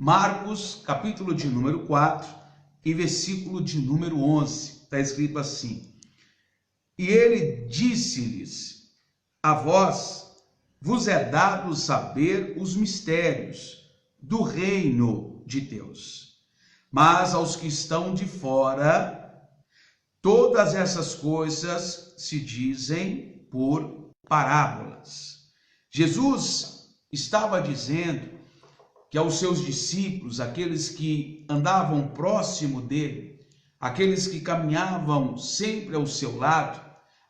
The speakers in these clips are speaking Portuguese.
Marcos, capítulo de número 4, e versículo de número 11, está escrito assim: E ele disse-lhes: A vós vos é dado saber os mistérios do reino de Deus, mas aos que estão de fora, todas essas coisas se dizem por parábolas. Jesus estava dizendo que aos seus discípulos, aqueles que andavam próximo dele, aqueles que caminhavam sempre ao seu lado,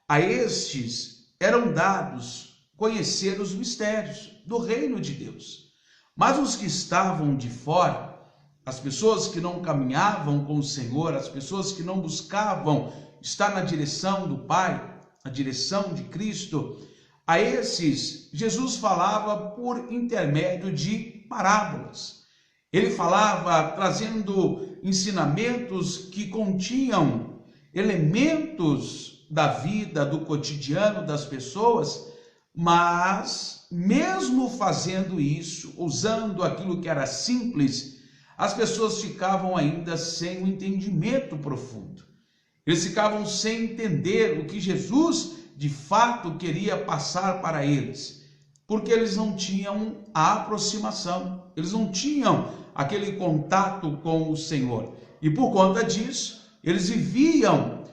a estes eram dados conhecer os mistérios do reino de Deus. Mas os que estavam de fora, as pessoas que não caminhavam com o Senhor, as pessoas que não buscavam estar na direção do Pai, na direção de Cristo, a esses Jesus falava por intermédio de parábolas. Ele falava trazendo ensinamentos que continham elementos da vida, do cotidiano das pessoas, mas mesmo fazendo isso, usando aquilo que era simples, as pessoas ficavam ainda sem um entendimento profundo. Eles ficavam sem entender o que Jesus de fato queria passar para eles, porque eles não tinham a aproximação, eles não tinham aquele contato com o Senhor. E por conta disso, eles viviam,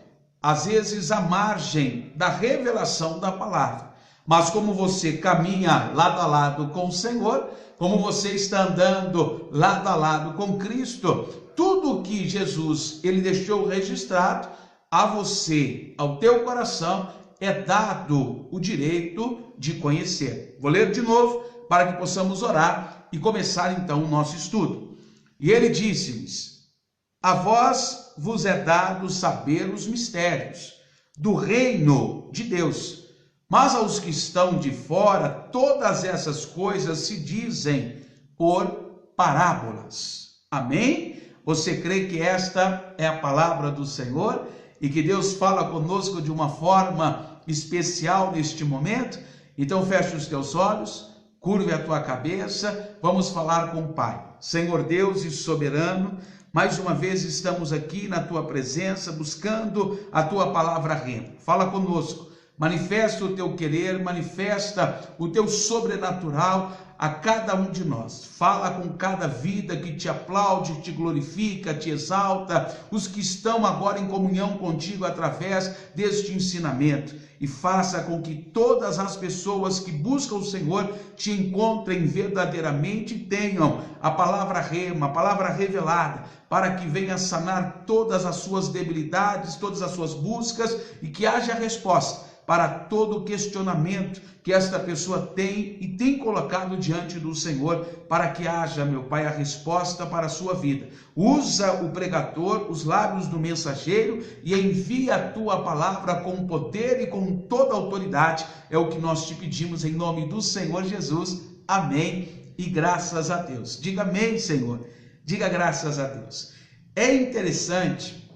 às vezes, à margem da revelação da palavra. Mas como você caminha lado a lado com o Senhor, como você está andando lado a lado com Cristo, tudo que Jesus ele deixou registrado a você, ao teu coração, é dado o direito de conhecer. Vou ler de novo para que possamos orar e começar então o nosso estudo. E ele disse-lhes: A vós vos é dado saber os mistérios do reino de Deus, mas aos que estão de fora, todas essas coisas se dizem por parábolas. Amém? Você crê que esta é a palavra do Senhor e que Deus fala conosco de uma forma especial neste momento? Então feche os teus olhos, curve a tua cabeça, vamos falar com o Pai. Senhor Deus e soberano, mais uma vez estamos aqui na tua presença, buscando a tua palavra rema. Fala conosco. Manifesta o teu querer, manifesta o teu sobrenatural a cada um de nós. Fala com cada vida que te aplaude, te glorifica, te exalta, os que estão agora em comunhão contigo através deste ensinamento. E faça com que todas as pessoas que buscam o Senhor te encontrem verdadeiramente e tenham a palavra rema, a palavra revelada, para que venha sanar todas as suas debilidades, todas as suas buscas e que haja resposta para todo o questionamento que esta pessoa tem e tem colocado diante do Senhor, para que haja, meu Pai, a resposta para a sua vida. Usa o pregador, os lábios do mensageiro e envia a tua palavra com poder e com toda autoridade. É o que nós te pedimos em nome do Senhor Jesus. Amém e graças a Deus. Diga amém, Senhor. Diga graças a Deus. É interessante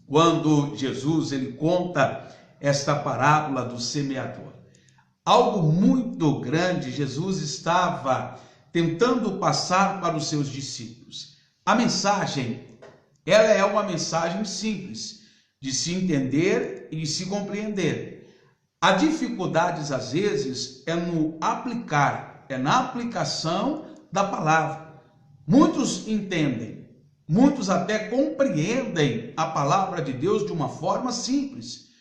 quando Jesus ele conta esta parábola do semeador. Algo muito grande Jesus estava tentando passar para os seus discípulos. A mensagem, ela é uma mensagem simples, de se entender e de se compreender. Há dificuldades, às vezes, é no aplicar, é na aplicação da palavra. Muitos entendem, muitos até compreendem a palavra de Deus de uma forma simples.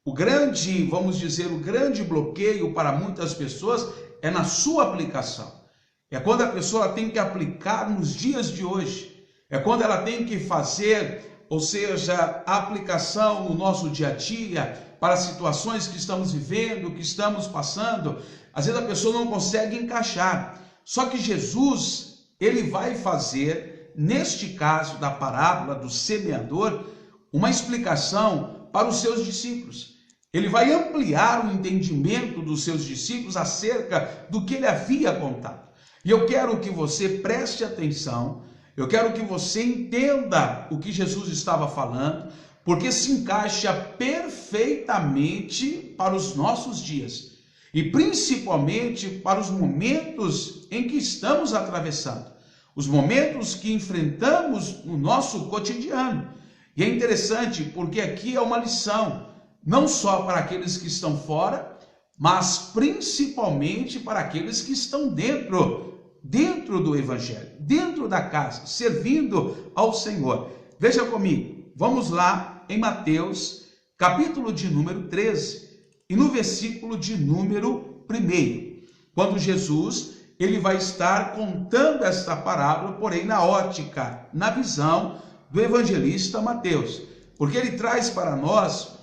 O grande, vamos dizer, o grande bloqueio para muitas pessoas é na sua aplicação. É quando a pessoa tem que aplicar nos dias de hoje. É quando ela tem que fazer, ou seja, a aplicação no nosso dia a dia, para situações que estamos vivendo, que estamos passando. Às vezes a pessoa não consegue encaixar. Só que Jesus, ele vai fazer, neste caso da parábola do semeador, uma explicação para os seus discípulos. Ele vai ampliar o entendimento dos seus discípulos acerca do que ele havia contado. E eu quero que você preste atenção, eu quero que você entenda o que Jesus estava falando, porque se encaixa perfeitamente para os nossos dias e principalmente para os momentos em que estamos atravessando. os momentos que enfrentamos no nosso cotidiano. E é interessante porque aqui é uma lição, não só para aqueles que estão fora, mas principalmente para aqueles que estão dentro do Evangelho, dentro da casa, servindo ao Senhor. Veja comigo, vamos lá em Mateus, capítulo de número 13, e no versículo de número 1, quando Jesus ele vai estar contando esta parábola, porém na ótica, na visão do evangelista Mateus, porque ele traz para nós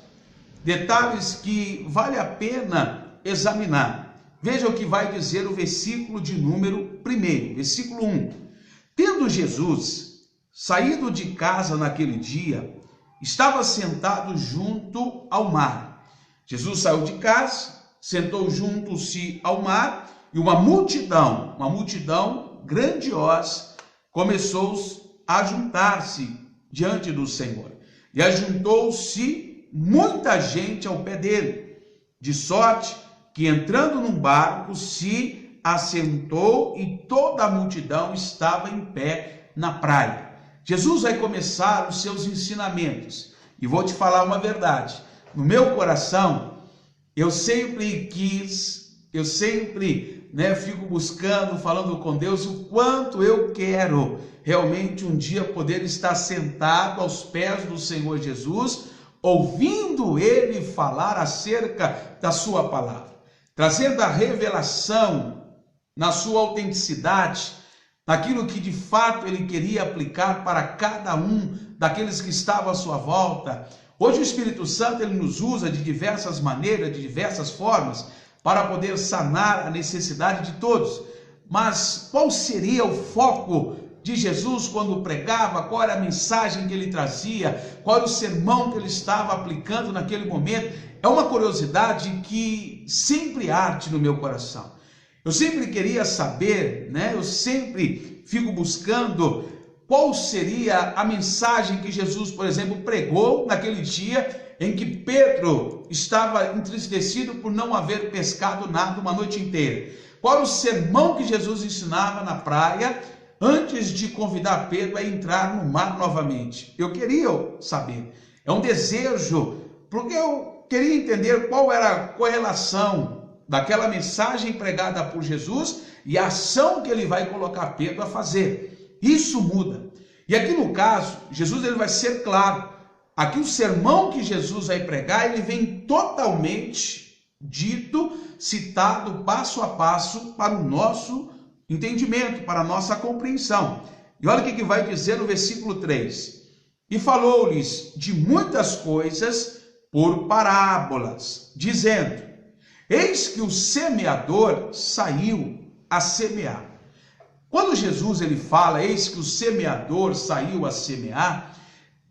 detalhes que vale a pena examinar. Veja o que vai dizer o versículo de número 1, versículo 1. Tendo Jesus saído de casa naquele dia, estava sentado junto ao mar. Jesus saiu de casa, sentou junto-se ao mar, e uma multidão grandiosa começou a juntar-se diante do Senhor. E ajuntou-se muita gente ao pé dele, de sorte que entrando num barco se assentou e toda a multidão estava em pé na praia. Jesus vai começar os seus ensinamentos. E vou te falar uma verdade. No meu coração, eu sempre fico buscando, falando com Deus, o quanto eu quero realmente um dia poder estar sentado aos pés do Senhor Jesus, ouvindo Ele falar acerca da sua palavra, trazendo a revelação na sua autenticidade, naquilo que de fato Ele queria aplicar para cada um daqueles que estavam à sua volta. Hoje o Espírito Santo ele nos usa de diversas maneiras, de diversas formas, para poder sanar a necessidade de todos. Mas qual seria o foco de Jesus quando pregava? Qual era a mensagem que ele trazia? Qual era o sermão que ele estava aplicando naquele momento? É uma curiosidade que sempre arde no meu coração. Eu sempre queria saber, eu sempre fico buscando qual seria a mensagem que Jesus, por exemplo, pregou naquele dia em que Pedro estava entristecido por não haver pescado nada uma noite inteira. Qual era o sermão que Jesus ensinava na praia antes de convidar Pedro a entrar no mar novamente? Eu queria saber, é um desejo, porque eu queria entender qual era a correlação daquela mensagem pregada por Jesus e a ação que ele vai colocar Pedro a fazer. Isso muda. E aqui no caso, Jesus ele vai ser claro. Aqui o sermão que Jesus vai pregar, ele vem totalmente dito, citado passo a passo para o nosso entendimento, para a nossa compreensão. E olha o que vai dizer no versículo 3. E falou-lhes de muitas coisas por parábolas, dizendo: eis que o semeador saiu a semear. Quando Jesus ele fala, eis que o semeador saiu a semear,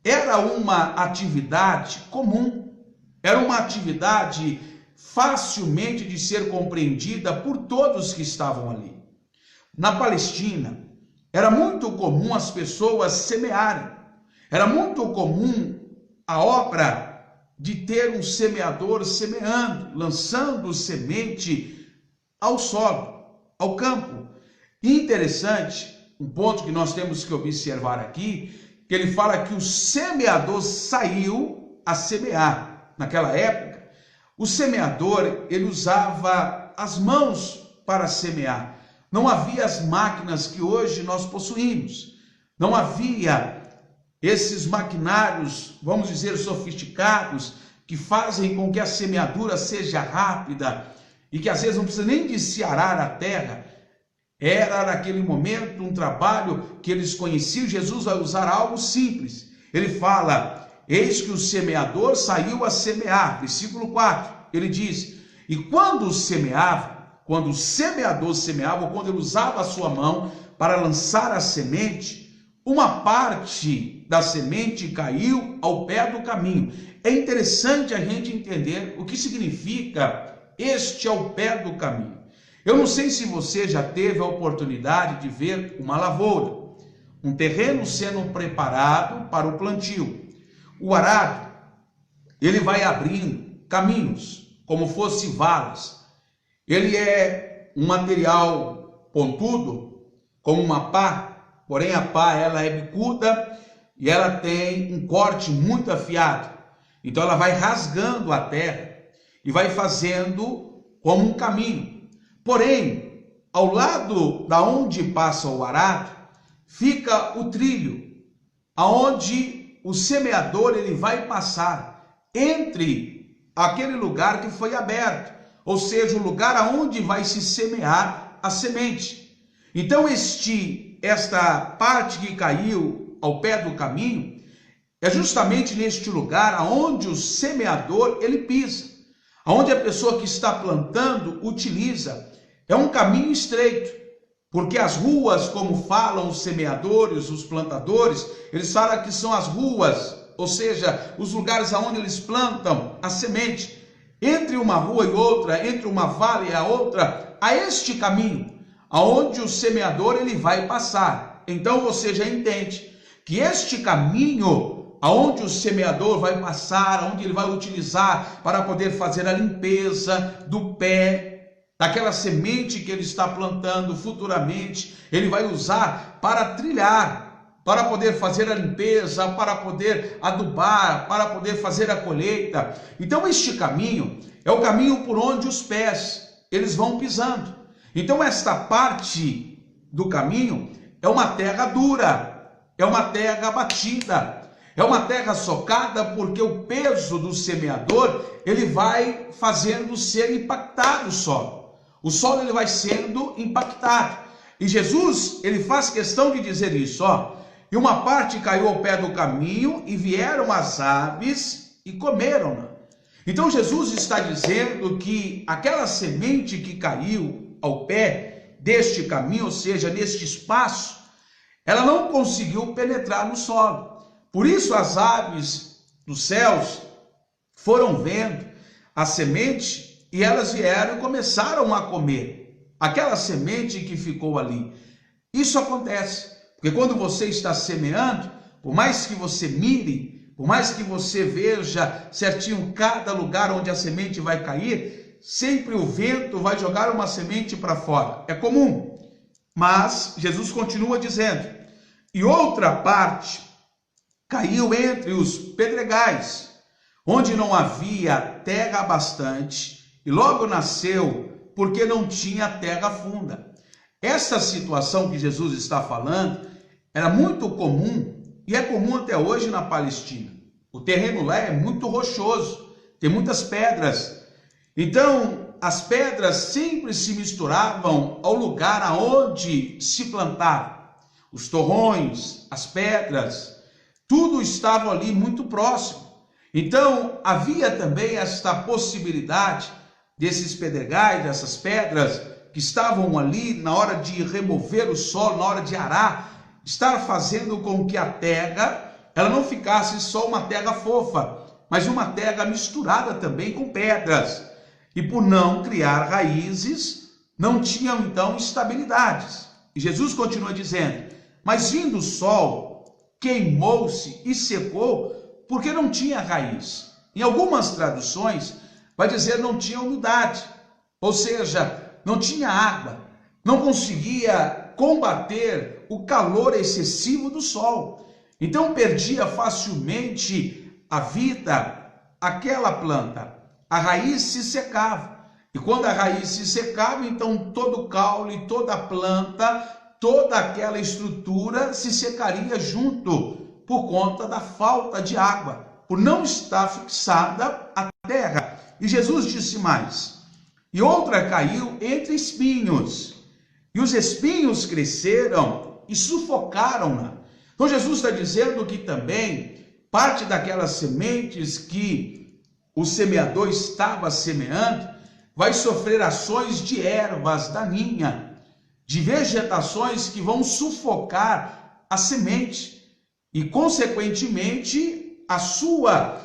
era uma atividade comum, era uma atividade facilmente de ser compreendida por todos que estavam ali. Na Palestina, era muito comum as pessoas semearem, era muito comum a obra de ter um semeador semeando, lançando semente ao solo, ao campo. E interessante, um ponto que nós temos que observar aqui, que ele fala que o semeador saiu a semear. Naquela época, o semeador, ele usava as mãos para semear. Não havia as máquinas que hoje nós possuímos. Não havia esses maquinários, vamos dizer, sofisticados, que fazem com que a semeadura seja rápida e que às vezes não precisa nem de se arar a terra. Era naquele momento um trabalho que eles conheciam. Jesus vai usar algo simples. Ele fala, eis que o semeador saiu a semear. Versículo 4, ele diz, e quando semeava, quando o semeador semeava, ou quando ele usava a sua mão para lançar a semente, uma parte da semente caiu ao pé do caminho. É interessante a gente entender o que significa este ao pé do caminho. Eu não sei se você já teve a oportunidade de ver uma lavoura, um terreno sendo preparado para o plantio. O arado, ele vai abrindo caminhos, como fosse valas. Ele é um material pontudo, como uma pá, porém a pá ela é bicuda e ela tem um corte muito afiado. Então ela vai rasgando a terra e vai fazendo como um caminho. Porém, ao lado da onde passa o arado, fica o trilho, aonde o semeador ele vai passar entre aquele lugar que foi aberto, ou seja, o lugar aonde vai se semear a semente. Então esta parte que caiu ao pé do caminho é justamente neste lugar aonde o semeador ele pisa, aonde a pessoa que está plantando utiliza. É um caminho estreito, porque as ruas, como falam os semeadores, os plantadores, eles falam que são as ruas, ou seja, os lugares aonde eles plantam a semente. Entre uma rua e outra, entre uma vale e a outra, há este caminho, aonde o semeador ele vai passar. Então você já entende que este caminho, aonde o semeador vai passar, aonde ele vai utilizar para poder fazer a limpeza do pé, daquela semente que ele está plantando futuramente, ele vai usar para trilhar, para poder fazer a limpeza, para poder adubar, para poder fazer a colheita. Então este caminho é o caminho por onde os pés eles vão pisando. Então esta parte do caminho é uma terra dura, é uma terra batida, é uma terra socada, porque o peso do semeador ele vai fazendo ser impactado o solo. O solo ele vai sendo impactado. E Jesus, ele faz questão de dizer isso, ó. E uma parte caiu ao pé do caminho e vieram as aves e comeram-na. Então Jesus está dizendo que aquela semente que caiu ao pé deste caminho, ou seja, neste espaço, ela não conseguiu penetrar no solo. Por isso as aves dos céus foram vendo a semente e elas vieram e começaram a comer aquela semente que ficou ali. Isso acontece, porque quando você está semeando, por mais que você mire, por mais que você veja certinho cada lugar onde a semente vai cair, sempre o vento vai jogar uma semente para fora. É comum. Mas Jesus continua dizendo, e outra parte caiu entre os pedregais, onde não havia terra bastante, e logo nasceu, porque não tinha terra funda. Essa situação que Jesus está falando era muito comum, e é comum até hoje na Palestina. O terreno lá é muito rochoso, tem muitas pedras. Então, as pedras sempre se misturavam ao lugar aonde se plantava. Os torrões, as pedras, tudo estava ali muito próximo. Então, havia também esta possibilidade desses pedregais, dessas pedras que estavam ali na hora de remover o solo, na hora de arar, estar fazendo com que a terra ela não ficasse só uma terra fofa, mas uma terra misturada também com pedras. E por não criar raízes, não tinham então estabilidades. E Jesus continua dizendo, mas vindo o sol, queimou-se e secou, porque não tinha raiz. Em algumas traduções, vai dizer não tinha umidade, ou seja, não tinha água, não conseguia combater o calor excessivo do sol. Então perdia facilmente a vida aquela planta. A raiz se secava. E quando a raiz se secava, então todo o caule, toda a planta, toda aquela estrutura se secaria junto por conta da falta de água, por não estar fixada a terra. E Jesus disse mais, e outra caiu entre espinhos, e os espinhos cresceram e sufocaram-na. Então Jesus está dizendo que também parte daquelas sementes que o semeador estava semeando vai sofrer ações de ervas daninhas, de vegetações que vão sufocar a semente e consequentemente a sua,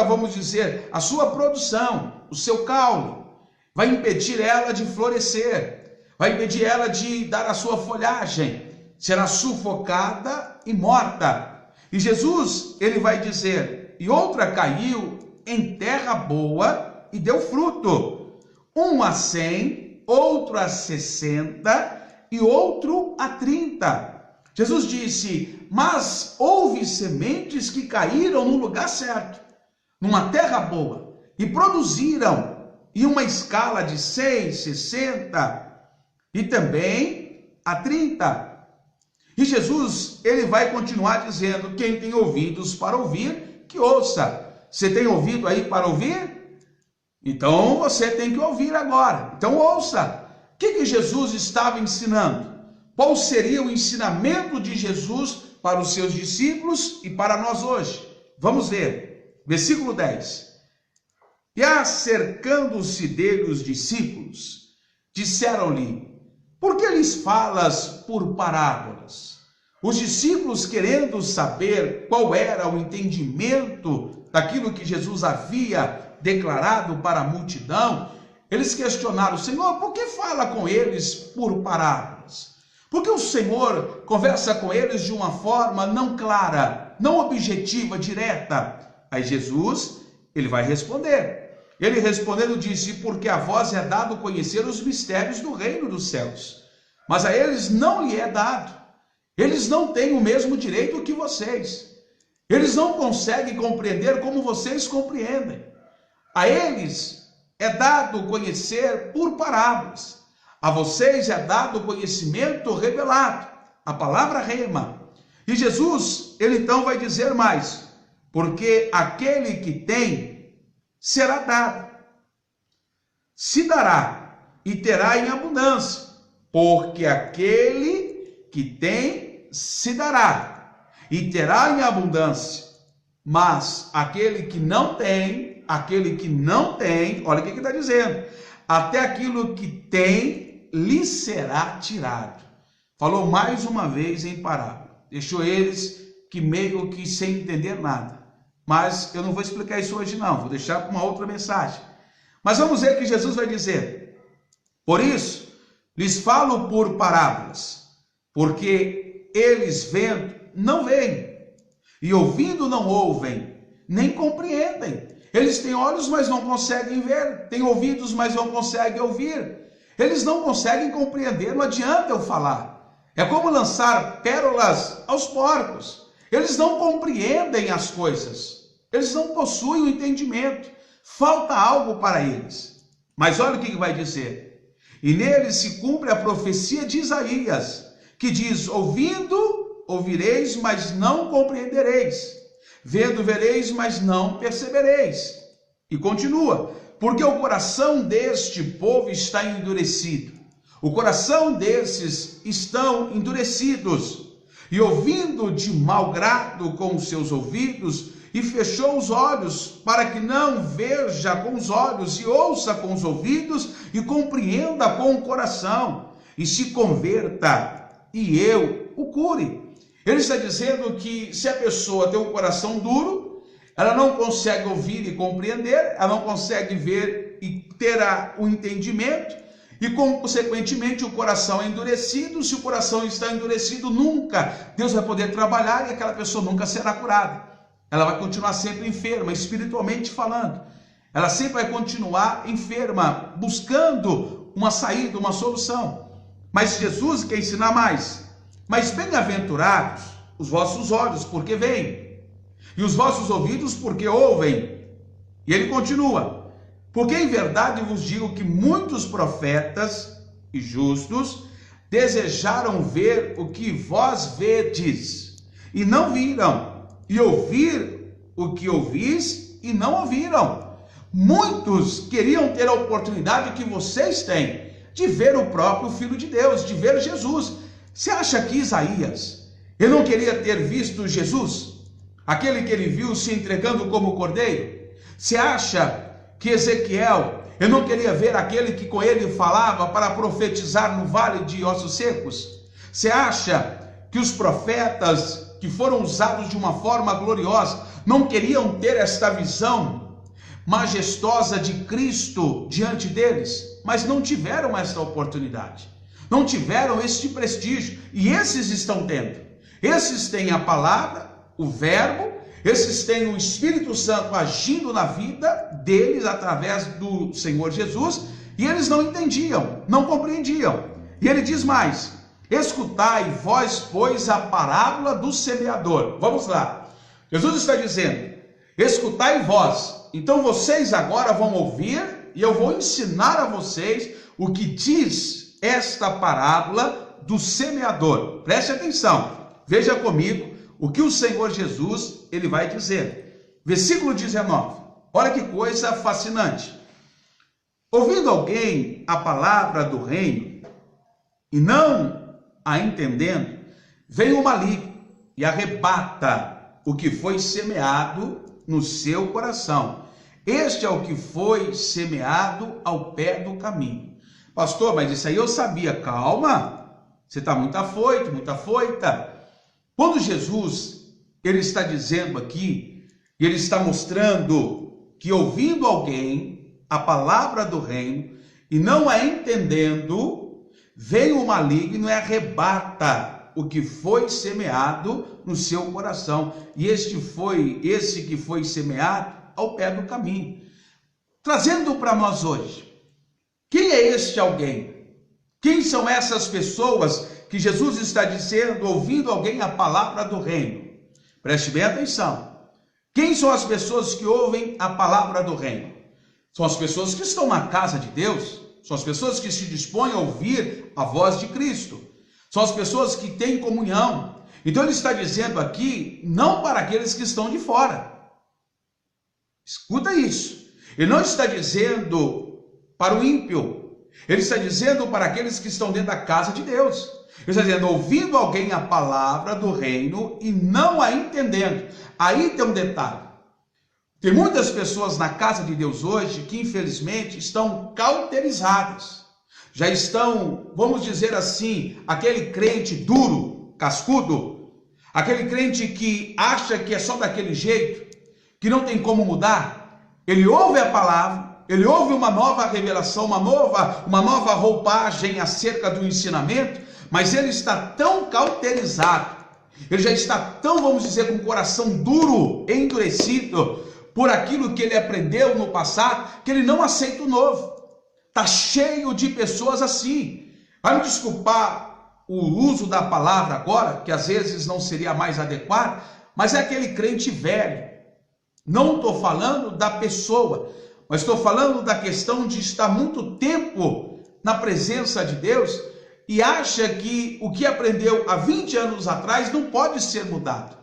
vamos dizer, a sua produção, o seu caule, vai impedir ela de florescer, vai impedir ela de dar a sua folhagem, será sufocada e morta. E Jesus, ele vai dizer, e outra caiu em terra boa e deu fruto, um a 100, outro a 60 e outro a 30. Jesus disse: mas houve sementes que caíram no lugar certo, numa terra boa, e produziram em uma escala de 100, 60 e também a 30. E Jesus, ele vai continuar dizendo: quem tem ouvidos para ouvir, que ouça. Você tem ouvido aí para ouvir? Então você tem que ouvir agora. Então ouça. O que Jesus estava ensinando? Qual seria o ensinamento de Jesus para os seus discípulos e para nós hoje? Vamos ver. Versículo 10. E acercando-se dele os discípulos, disseram-lhe: por que lhes falas por parábolas? Os discípulos, querendo saber qual era o entendimento daquilo que Jesus havia declarado para a multidão, eles questionaram: Senhor, por que fala com eles por parábolas? Porque o Senhor conversa com eles de uma forma não clara, não objetiva, direta. Aí Jesus, ele vai responder. Ele respondendo disse: porque a vós é dado conhecer os mistérios do reino dos céus, mas a eles não lhe é dado. Eles não têm o mesmo direito que vocês. Eles não conseguem compreender como vocês compreendem. A eles é dado conhecer por parábolas. A vocês é dado conhecimento revelado, a palavra rema. E Jesus, ele então vai dizer mais: porque aquele que tem, será dado, se dará e terá em abundância. Porque aquele que tem, se dará e terá em abundância. Mas aquele que não tem, olha o que ele está dizendo: até aquilo que tem lhe será tirado. Falou mais uma vez em parábola. Deixou eles que meio que sem entender nada. Mas eu não vou explicar isso hoje não, vou deixar para uma outra mensagem. Mas vamos ver que Jesus vai dizer: por isso lhes falo por parábolas, porque eles vendo não veem, e ouvindo não ouvem, nem compreendem. Eles têm olhos, mas não conseguem ver, têm ouvidos, mas não conseguem ouvir. Eles não conseguem compreender, não adianta eu falar. É como lançar pérolas aos porcos. Eles não compreendem as coisas, eles não possuem o entendimento, falta algo para eles. Mas olha o que vai dizer: e neles se cumpre a profecia de Isaías, que diz: ouvindo, ouvireis, mas não compreendereis, vendo, vereis, mas não percebereis. E continua: porque o coração deste povo está endurecido, o coração desses estão endurecidos, e ouvindo de mau grado com os seus ouvidos, e fechou os olhos, para que não veja com os olhos, e ouça com os ouvidos, e compreenda com o coração, e se converta, e eu o cure. Ele está dizendo que se a pessoa tem um coração duro, ela não consegue ouvir e compreender, ela não consegue ver e ter o entendimento, e consequentemente o coração é endurecido. Se o coração está endurecido, nunca Deus vai poder trabalhar e aquela pessoa nunca será curada. Ela vai continuar sempre enferma, espiritualmente falando. Ela sempre vai continuar enferma, buscando uma saída, uma solução. Mas Jesus quer ensinar mais. Mas bem-aventurados os vossos olhos, porque veem, e os vossos ouvidos, porque ouvem. E ele continua: porque em verdade vos digo que muitos profetas e justos desejaram ver o que vós vedes, e não viram, e ouvir o que ouvis, e não ouviram. Muitos queriam ter a oportunidade que vocês têm, de ver o próprio Filho de Deus, de ver Jesus. Você acha que Isaías, ele não queria ter visto Jesus? Aquele que ele viu se entregando como cordeiro? Você acha que Ezequiel, eu não queria ver aquele que com ele falava para profetizar no vale de ossos secos? Você acha que os profetas que foram usados de uma forma gloriosa não queriam ter esta visão majestosa de Cristo diante deles? Mas não tiveram esta oportunidade, não tiveram este prestígio, e esses estão tendo. Esses têm a palavra, o verbo, esses têm o Espírito Santo agindo na vida deles através do Senhor Jesus, e eles não entendiam, não compreendiam. E ele diz mais: Escutai vós, pois, a parábola do semeador. Vamos lá. Jesus está dizendo, escutai vós. Então vocês agora vão ouvir e eu vou ensinar a vocês o que diz esta parábola do semeador. Preste atenção. Veja comigo o que o Senhor Jesus ele vai dizer. Versículo 19. Olha que coisa fascinante. Ouvindo alguém a palavra do reino e não a entendendo, vem o maligno e arrebata o que foi semeado no seu coração. Este é o que foi semeado ao pé do caminho. Pastor, mas isso aí eu sabia. Calma, você está muito afoito, muito afoita. Quando Jesus ele está dizendo aqui, e ele está mostrando que ouvindo alguém a palavra do reino e não a entendendo, vem o maligno e arrebata o que foi semeado no seu coração. E esse que foi semeado ao pé do caminho. Trazendo para nós hoje, quem é este alguém? Quem são essas pessoas que Jesus está dizendo, ouvindo alguém a palavra do reino? Preste bem atenção. Quem são as pessoas que ouvem a palavra do reino? São as pessoas que estão na casa de Deus. São as pessoas que se dispõem a ouvir a voz de Cristo. São as pessoas que têm comunhão. Então ele está dizendo aqui, não para aqueles que estão de fora. Escuta isso. Ele não está dizendo para o ímpio. Ele está dizendo para aqueles que estão dentro da casa de Deus. Ele está dizendo, ouvindo alguém a palavra do reino e não a entendendo. Aí tem um detalhe. Tem muitas pessoas na casa de Deus hoje que infelizmente estão cauterizadas. Já estão, vamos dizer assim, aquele crente duro, cascudo, aquele crente que acha que é só daquele jeito, que não tem como mudar. Ele ouve a palavra, ele ouve uma nova revelação, uma nova roupagem acerca do ensinamento, mas ele está tão cauterizado, ele já está tão, vamos dizer, com o coração duro, endurecido, por aquilo que ele aprendeu no passado, que ele não aceita o novo. Está cheio de pessoas assim. Vai me desculpar o uso da palavra agora, que às vezes não seria mais adequado, mas é aquele crente velho. Não estou falando da pessoa, mas estou falando da questão de estar muito tempo na presença de Deus e acha que o que aprendeu há 20 anos atrás não pode ser mudado.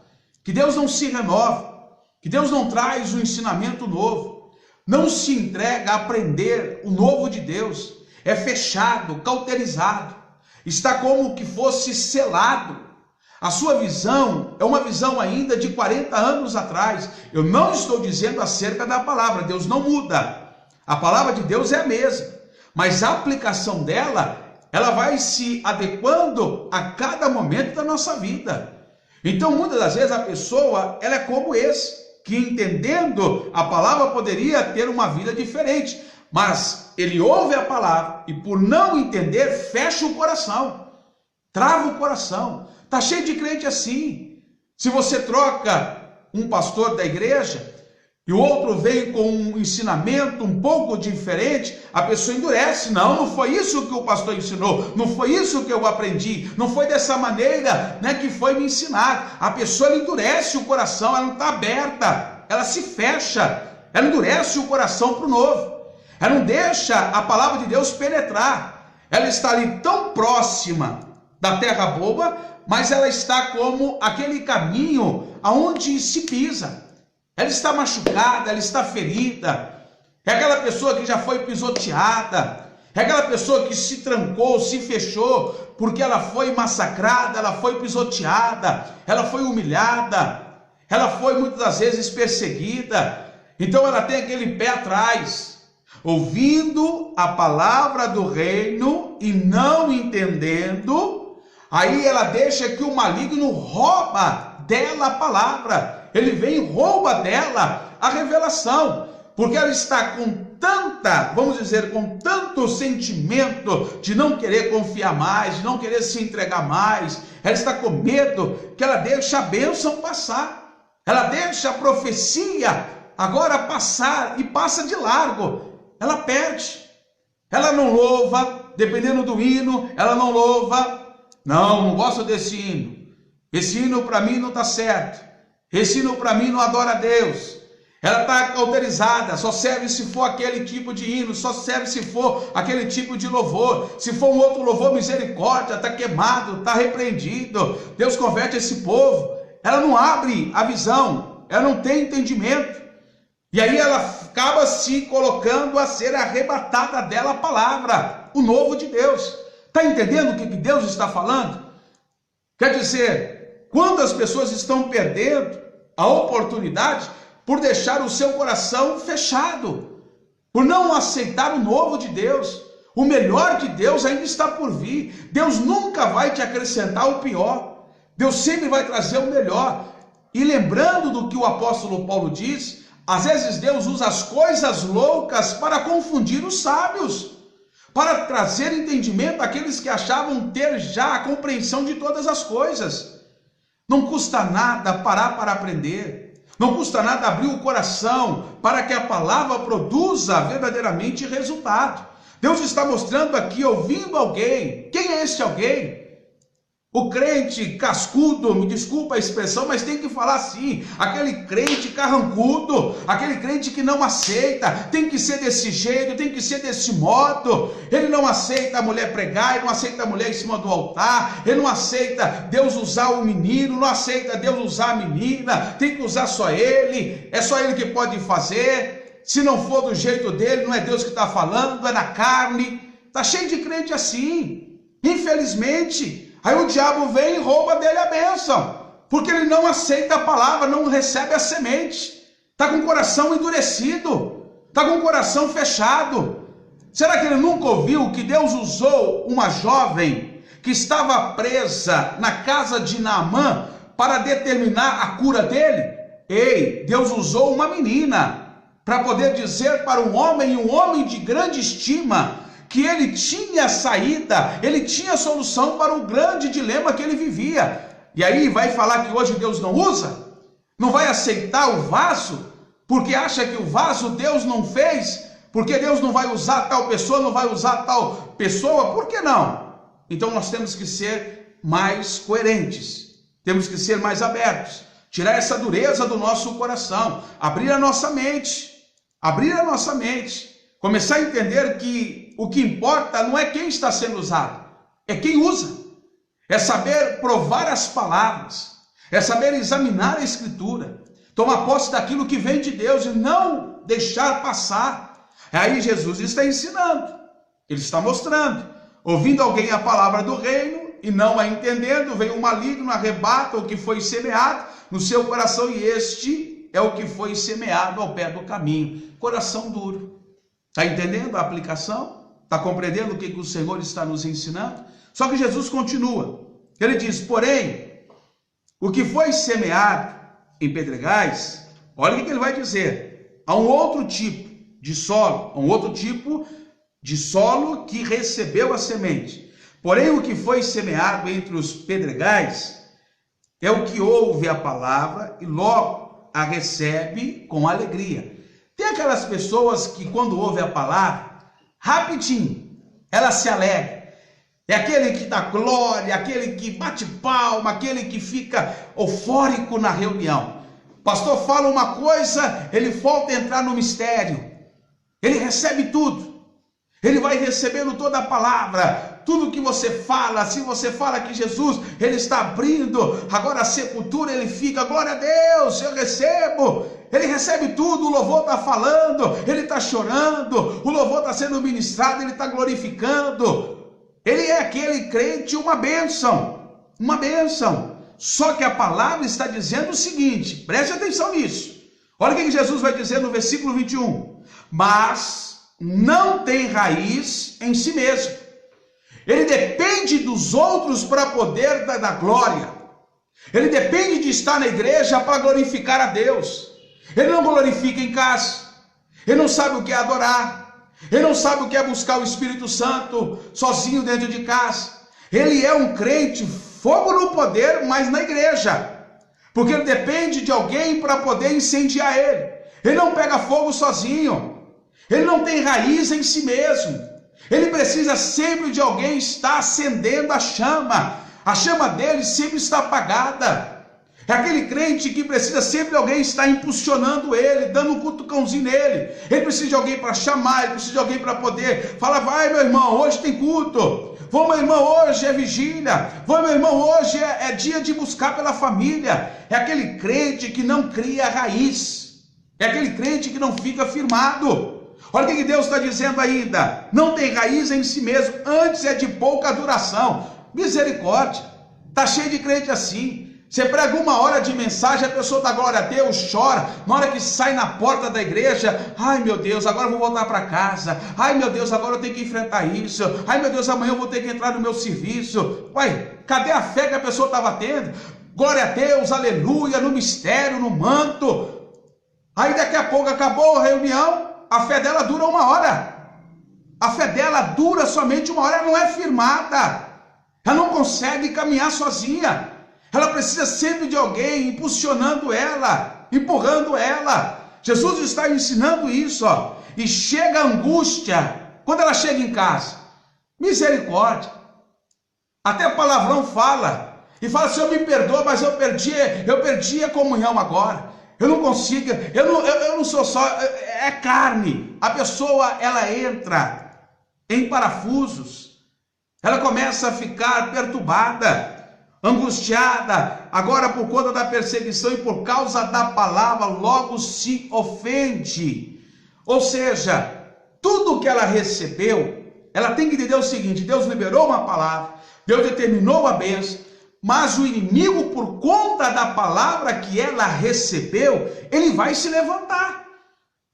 Que Deus não se renova. Que Deus não traz um ensinamento novo, não se entrega a aprender o novo de Deus, é fechado, cauterizado, está como que fosse selado. A sua visão é uma visão ainda de 40 anos atrás. Eu não estou dizendo acerca da palavra, Deus não muda. A palavra de Deus é a mesma, mas a aplicação dela, ela vai se adequando a cada momento da nossa vida. Então, muitas das vezes a pessoa, ela é como esse, que entendendo a palavra poderia ter uma vida diferente, mas ele ouve a palavra e por não entender, fecha o coração, trava o coração. Está cheio de crente assim. Se você troca um pastor da igreja e o outro vem com um ensinamento um pouco diferente, a pessoa endurece. Não foi isso que o pastor ensinou, não foi isso que eu aprendi, não foi dessa maneira, né, que foi me ensinado. A pessoa ela endurece o coração, ela não está aberta, ela se fecha, ela endurece o coração para o novo, ela não deixa a palavra de Deus penetrar, ela está ali tão próxima da terra boa, mas ela está como aquele caminho aonde se pisa. Ela está machucada, ela está ferida. É aquela pessoa que já foi pisoteada. É aquela pessoa que se trancou, se fechou, porque ela foi massacrada, ela foi pisoteada, ela foi humilhada, ela foi muitas das vezes perseguida. Então ela tem aquele pé atrás, ouvindo a palavra do reino e não entendendo. Aí ela deixa que o maligno rouba dela a palavra. Ele vem e rouba dela a revelação, porque ela está com tanta, vamos dizer, com tanto sentimento de não querer confiar mais, de não querer se entregar mais. Ela está com medo que ela deixa a bênção passar, ela deixa a profecia agora passar e passa de largo. Ela perde, ela não louva, dependendo do hino, ela não louva. Não gosto desse hino. Esse hino para mim não está certo. Esse hino para mim não adora a Deus. Ela está cauterizada, só serve se for aquele tipo de hino, só serve se for aquele tipo de louvor. Se for um outro louvor, misericórdia, está queimado, está repreendido. Deus converte esse povo. Ela não abre a visão, ela não tem entendimento. E aí ela acaba se colocando a ser arrebatada dela a palavra, o novo de Deus. Está entendendo o que Deus está falando? Quer dizer, quando as pessoas estão perdendo a oportunidade por deixar o seu coração fechado, por não aceitar o novo de Deus, o melhor de Deus ainda está por vir. Deus nunca vai te acrescentar o pior, Deus sempre vai trazer o melhor. E lembrando do que o apóstolo Paulo diz, às vezes Deus usa as coisas loucas para confundir os sábios, para trazer entendimento àqueles que achavam ter já a compreensão de todas as coisas. Não custa nada parar para aprender, não custa nada abrir o coração para que a palavra produza verdadeiramente resultado. Deus está mostrando aqui, ouvindo alguém. Quem é esse alguém? O crente cascudo, me desculpa a expressão, mas tem que falar assim, aquele crente carrancudo, aquele crente que não aceita, tem que ser desse jeito, tem que ser desse modo. Ele não aceita a mulher pregar, ele não aceita a mulher em cima do altar, ele não aceita Deus usar o menino, não aceita Deus usar a menina, tem que usar só ele, é só ele que pode fazer. Se não for do jeito dele, não é Deus que está falando, é na carne. Está cheio de crente assim, infelizmente. Aí o diabo vem e rouba dele a bênção, porque ele não aceita a palavra, não recebe a semente, está com o coração endurecido, está com o coração fechado. Será que ele nunca ouviu que Deus usou uma jovem que estava presa na casa de Naamã para determinar a cura dele? Ei, Deus usou uma menina para poder dizer para um homem de grande estima, que ele tinha saída, ele tinha solução para o grande dilema que ele vivia. E aí vai falar que hoje Deus não usa? Não vai aceitar o vaso? Porque acha que o vaso Deus não fez? Porque Deus não vai usar tal pessoa, não vai usar tal pessoa? Por que não? Então nós temos que ser mais coerentes, temos que ser mais abertos, tirar essa dureza do nosso coração, abrir a nossa mente, começar a entender que o que importa não é quem está sendo usado, é quem usa. É saber provar as palavras, é saber examinar a Escritura, tomar posse daquilo que vem de Deus e não deixar passar. Aí Jesus está ensinando, ele está mostrando, ouvindo alguém a palavra do reino e não a entendendo, vem um maligno, arrebata o que foi semeado no seu coração, e este é o que foi semeado ao pé do caminho, coração duro. Está entendendo a aplicação? Está compreendendo o que o Senhor está nos ensinando? Só que Jesus continua. Ele diz, porém, o que foi semeado em pedregais, olha o que ele vai dizer. Há um outro tipo de solo, que recebeu a semente. Porém, o que foi semeado entre os pedregais é o que ouve a palavra e logo a recebe com alegria. Tem aquelas pessoas que quando ouve a palavra, rapidinho, ela se alegra. É aquele que dá glória, aquele que bate palma, aquele que fica eufórico na reunião. O pastor fala uma coisa, ele volta a entrar no mistério. Ele recebe tudo. Ele vai recebendo toda a palavra. Tudo que você fala, se você fala que Jesus, ele está abrindo agora a sepultura, ele fica, glória a Deus, eu recebo. Ele recebe tudo, o louvor está falando, ele está chorando, o louvor está sendo ministrado, ele está glorificando. Ele é aquele crente, uma bênção. Só que a palavra está dizendo o seguinte, preste atenção nisso. Olha o que Jesus vai dizer no versículo 21. Mas não tem raiz em si mesmo. Ele depende dos outros para poder dar glória. Ele depende de estar na igreja para glorificar a Deus. Ele não glorifica em casa. Ele não sabe o que é adorar. Ele não sabe o que é buscar o Espírito Santo sozinho dentro de casa. Ele é um crente, fogo no poder, mas na igreja. Porque ele depende de alguém para poder incendiar ele. Ele não pega fogo sozinho. Ele não tem raiz em si mesmo. Ele precisa sempre de alguém estar acendendo a chama. A chama dele sempre está apagada. É aquele crente que precisa sempre alguém estar impulsionando ele, dando um cutucãozinho nele. Ele precisa de alguém para chamar, ele precisa de alguém para poder falar: vai meu irmão, hoje tem culto. Vamos meu irmão, hoje é vigília. Vamos meu irmão, hoje é dia de buscar pela família. É aquele crente que não cria raiz. É aquele crente que não fica firmado. Olha o que Deus está dizendo ainda: não tem raiz em si mesmo, antes é de pouca duração. Misericórdia, está cheio de crente assim. Você prega uma hora de mensagem, a pessoa dá glória a Deus, chora. Na hora que sai na porta da igreja: ai meu Deus, agora eu vou voltar para casa. Ai meu Deus, agora eu tenho que enfrentar isso. Ai meu Deus, amanhã eu vou ter que entrar no meu serviço. Uai, cadê a fé que a pessoa estava tendo? Glória a Deus, aleluia, no mistério, no manto. Aí daqui a pouco acabou a reunião, a fé dela dura uma hora. A fé dela dura somente uma hora, ela não é firmada. Ela não consegue caminhar sozinha. Ela precisa sempre de alguém impulsionando ela, empurrando ela. Jesus está ensinando isso, ó. E chega a angústia, quando ela chega em casa. Misericórdia. Até palavrão fala. E fala: Senhor, me perdoa, mas eu perdi a comunhão agora. Eu não consigo, eu não sou só, é carne. A pessoa, ela entra em parafusos. Ela começa a ficar perturbada, angustiada, agora por conta da perseguição e por causa da palavra, logo se ofende. Ou seja, tudo que ela recebeu, ela tem que entender o seguinte: Deus liberou uma palavra, Deus determinou a bênção, mas o inimigo, por conta da palavra que ela recebeu, ele vai se levantar.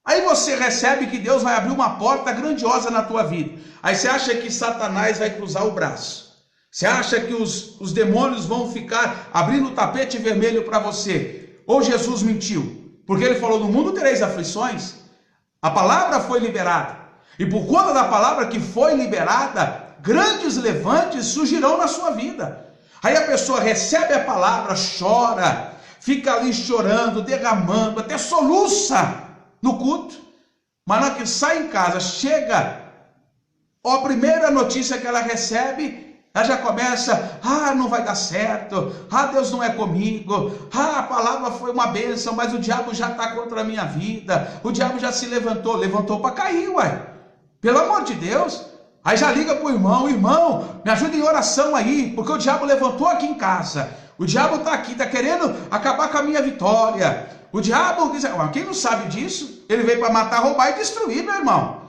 Aí você recebe que Deus vai abrir uma porta grandiosa na tua vida. Aí você acha que Satanás vai cruzar o braço. Você acha que os demônios vão ficar abrindo o tapete vermelho para você? Ou Jesus mentiu? Porque ele falou: no mundo tereis aflições. A palavra foi liberada. E por conta da palavra que foi liberada, grandes levantes surgirão na sua vida. Aí a pessoa recebe a palavra, chora, fica ali chorando, derramando, até soluça no culto. Mas na hora que sai em casa, chega, a primeira notícia que ela recebe, ela já começa: ah, não vai dar certo, ah, Deus não é comigo, ah, a palavra foi uma bênção, mas o diabo já está contra a minha vida, o diabo já se levantou para cair, uai, pelo amor de Deus. Aí já liga para o irmão: irmão, me ajuda em oração aí, porque o diabo levantou aqui em casa, o diabo está aqui, está querendo acabar com a minha vitória. O diabo, quem não sabe disso, ele veio para matar, roubar e destruir, meu irmão.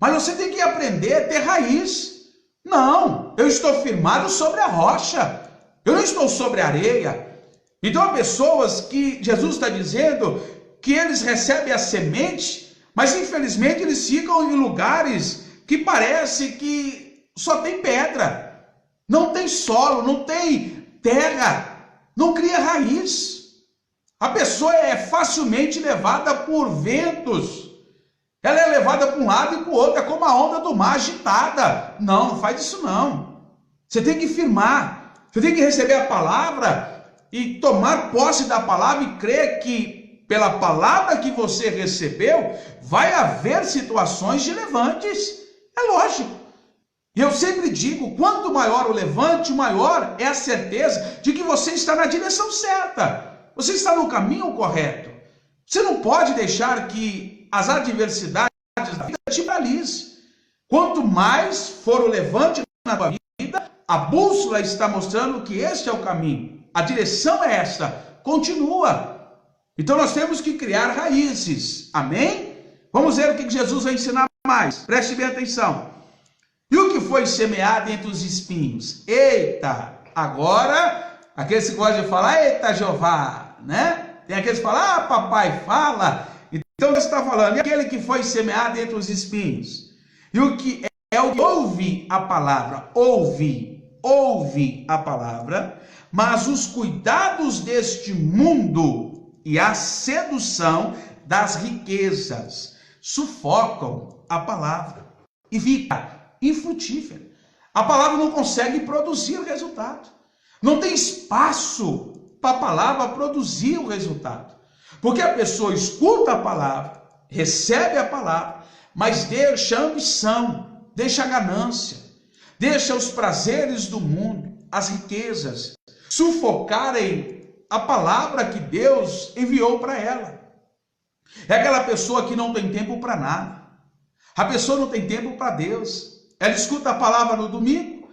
Mas você tem que aprender a ter raiz. Não, eu estou firmado sobre a rocha, eu não estou sobre a areia. Então há pessoas que Jesus está dizendo que eles recebem a semente, mas infelizmente eles ficam em lugares que parece que só tem pedra, não tem solo, não tem terra, não cria raiz. A pessoa é facilmente levada por ventos. Ela é levada para um lado e para o outro, é como a onda do mar agitada. Não, não faz isso não. Você tem que firmar, você tem que receber a palavra e tomar posse da palavra e crer que pela palavra que você recebeu, vai haver situações de levantes. É lógico. E eu sempre digo, quanto maior o levante, maior é a certeza de que você está na direção certa. Você está no caminho correto. Você não pode deixar que as adversidades da vida te paralise. Quanto mais for o levante na tua vida, a bússola está mostrando que este é o caminho. A direção é esta. Continua. Então nós temos que criar raízes. Amém? Vamos ver o que Jesus vai ensinar mais. Preste bem atenção. E o que foi semeado entre os espinhos? Eita! Agora, aqueles que gostam de falar: eita Jeová, né? Tem aqueles que falam: ah, papai, fala. Então você está falando: e aquele que foi semeado entre os espinhos? E o que é o que ouve a palavra? Ouve a palavra, mas os cuidados deste mundo e a sedução das riquezas sufocam a palavra e fica infrutífera. A palavra não consegue produzir o resultado. Não tem espaço para a palavra produzir o resultado. Porque a pessoa escuta a palavra, recebe a palavra, mas deixa a ambição, deixa a ganância, deixa os prazeres do mundo, as riquezas, sufocarem a palavra que Deus enviou para ela. É aquela pessoa que não tem tempo para nada. A pessoa não tem tempo para Deus. Ela escuta a palavra no domingo,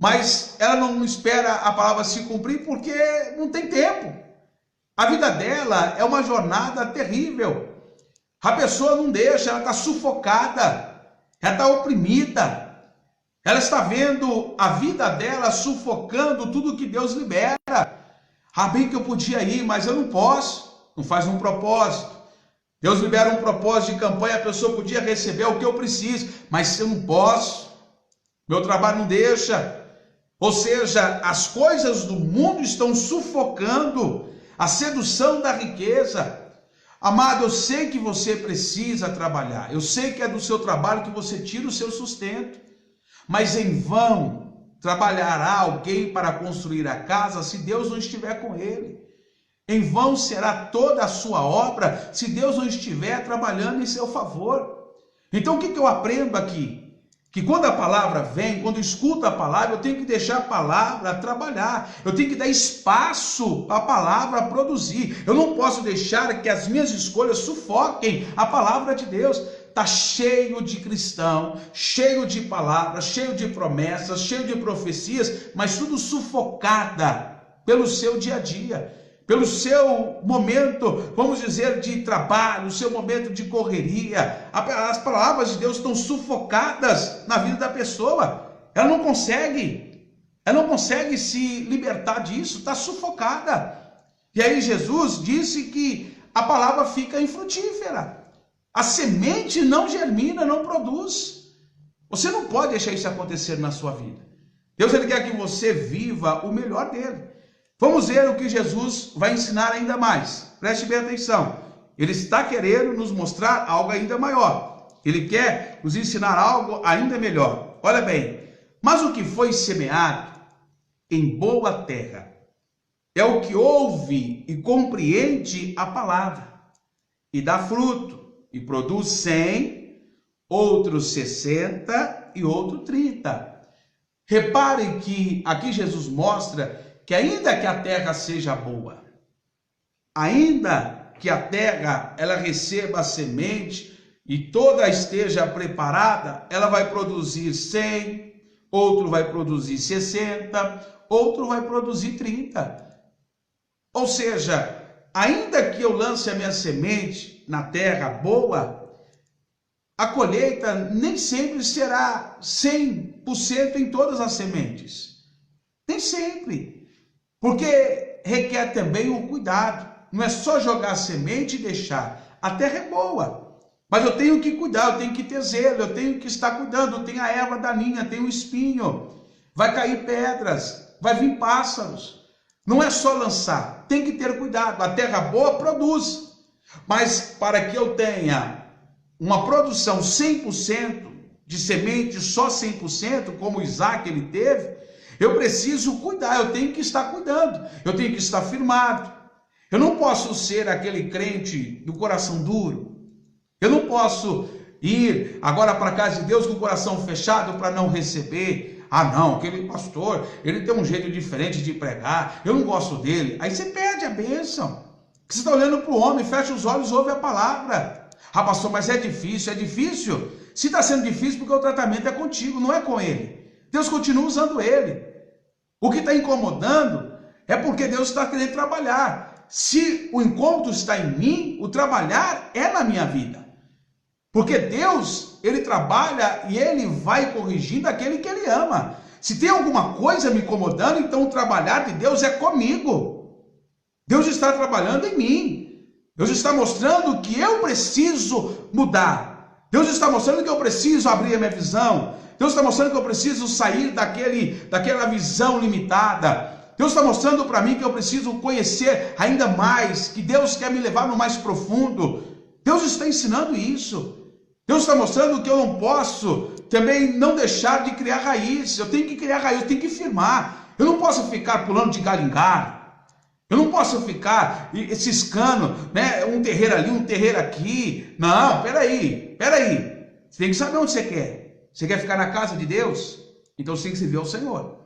mas ela não espera a palavra se cumprir porque não tem tempo. A vida dela é uma jornada terrível. A pessoa não deixa, ela está sufocada, ela está oprimida. Ela está vendo a vida dela sufocando tudo que Deus libera. Ah, bem que eu podia ir, mas eu não posso. Não faz um propósito. Deus libera um propósito de campanha, a pessoa podia receber o que eu preciso, mas eu não posso. Meu trabalho não deixa. Ou seja, as coisas do mundo estão sufocando a sedução da riqueza. Amado, eu sei que você precisa trabalhar. Eu sei que é do seu trabalho que você tira o seu sustento. Mas em vão trabalhará alguém para construir a casa se Deus não estiver com ele. Em vão será toda a sua obra se Deus não estiver trabalhando em seu favor. Então o que eu aprendo aqui? Que quando a palavra vem, quando eu escuto a palavra, eu tenho que deixar a palavra trabalhar. Eu tenho que dar espaço para a palavra produzir. Eu não posso deixar que as minhas escolhas sufoquem a palavra de Deus. Está cheio de cristão, cheio de palavras, cheio de promessas, cheio de profecias, mas tudo sufocada pelo seu dia a dia, pelo seu momento, vamos dizer, de trabalho, seu momento de correria. As palavras de Deus estão sufocadas na vida da pessoa. Ela não consegue se libertar disso, está sufocada. E aí Jesus disse que a palavra fica infrutífera. A semente não germina, não produz. Você não pode deixar isso acontecer na sua vida. Deus, ele quer que você viva o melhor dele. Vamos ver o que Jesus vai ensinar ainda mais. Preste bem atenção. Ele está querendo nos mostrar algo ainda maior. Ele quer nos ensinar algo ainda melhor. Olha bem. Mas o que foi semeado em boa terra é o que ouve e compreende a palavra e dá fruto. E produz 100, outros 60 e outro 30. Reparem que aqui Jesus mostra que ainda que a terra seja boa, ainda que a terra ela receba a semente e toda esteja preparada, ela vai produzir 100, outro vai produzir 60, outro vai produzir 30. Ou seja, ainda que eu lance a minha semente na terra boa, a colheita nem sempre será 100% em todas as sementes. Nem sempre. Porque requer também um cuidado. Não é só jogar a semente e deixar. A terra é boa, mas eu tenho que cuidar, eu tenho que ter zelo, eu tenho que estar cuidando. Tem a erva daninha, tem o espinho, vai cair pedras, vai vir pássaros. Não é só lançar, tem que ter cuidado. A terra boa produz. Mas para que eu tenha uma produção 100% de semente, só 100%, como Isaac ele teve, eu preciso cuidar, eu tenho que estar cuidando, eu tenho que estar firmado. Eu não posso ser aquele crente do coração duro. Eu não posso ir agora para a casa de Deus com o coração fechado para não receber. Ah não, aquele pastor, ele tem um jeito diferente de pregar, eu não gosto dele. Aí você perde a bênção. Você está olhando para o homem, fecha os olhos, ouve a palavra. Ah, pastor, mas é difícil, é difícil. Se está sendo difícil, porque o tratamento é contigo, não é com ele. Deus continua usando ele. O que está incomodando é porque Deus está querendo trabalhar. Se o incômodo está em mim, o trabalhar é na minha vida. Porque Deus, ele trabalha e ele vai corrigindo aquele que ele ama. Se tem alguma coisa me incomodando, então o trabalhar de Deus é comigo. Deus está trabalhando em mim. Deus está mostrando que eu preciso mudar. Deus está mostrando que eu preciso abrir a minha visão. Deus está mostrando que eu preciso sair daquela visão limitada. Deus está mostrando para mim que eu preciso conhecer ainda mais, que Deus quer me levar no mais profundo. Deus está ensinando isso. Deus está mostrando que eu não posso também não deixar de criar raízes. Eu tenho que criar raízes, eu tenho que firmar. Eu não posso ficar pulando de galho em galho. Eu não posso ficar ciscando, né? Um terreiro ali, um terreiro aqui. Não, peraí. Você tem que saber onde você quer. Você quer ficar na casa de Deus? Então você tem que servir ao Senhor.